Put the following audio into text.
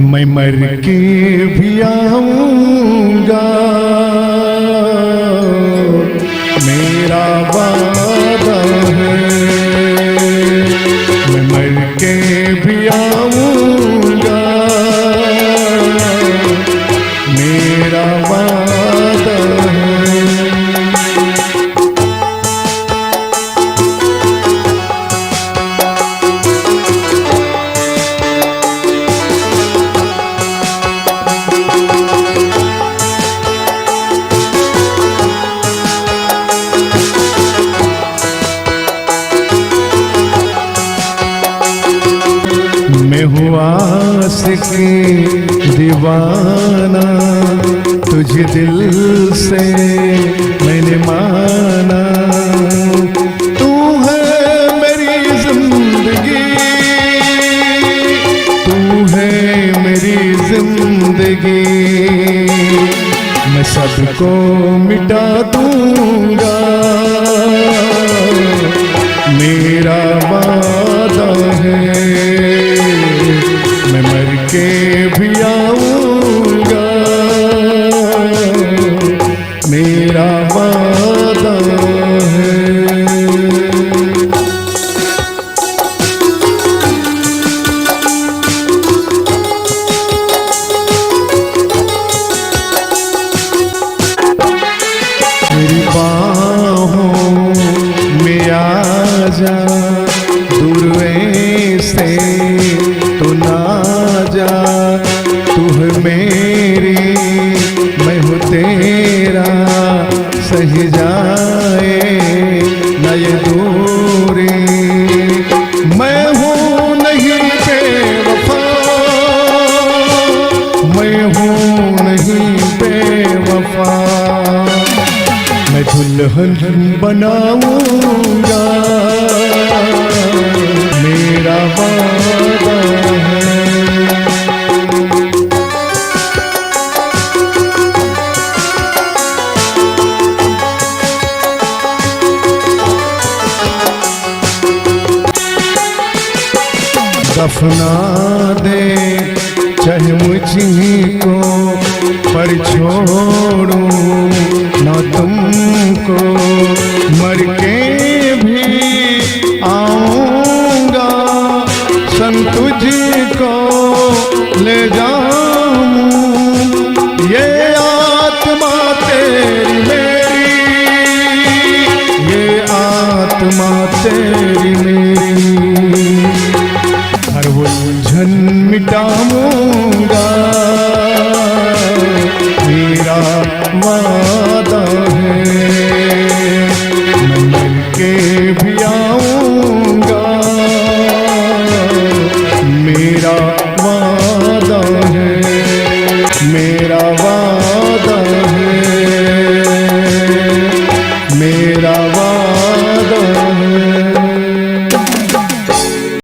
मैं मर के भी आऊंगा, मेरा वादा है। मैं मर के भी आऊंगा, मेरा वादा है। मैं हुआ आशिकी दीवाना, तुझे दिल से मैंने माना। तू है मेरी जिंदगी, तू है मेरी जिंदगी। मैं सबको मिटा दूंगा, मेरा वादा है। मैं मर के भी आऊंगा, मेरा वादा है। मेरी बाहों में आजा, दूर से तू ना जा। तू है मेरी, मैं हूँ तेरा, सही जाए न ये दूरी। मैं हूँ नहीं बेवफा, मैं हूँ नहीं बेवफा। मैं दुल्हन बनाऊंगा, मेरा वादा है। दफना दे चाहे मुझको, पर छोड़ूं ना तुमको। मर के भी आऊंगा, संग तुझको ले जाऊं। ये आत्मा तेरी मेरी, ये आत्मा तेरी मेरी। हर उलझन मिटाऊंगा, मेरा वादा है। मैं मर के भी आऊंगा, मेरा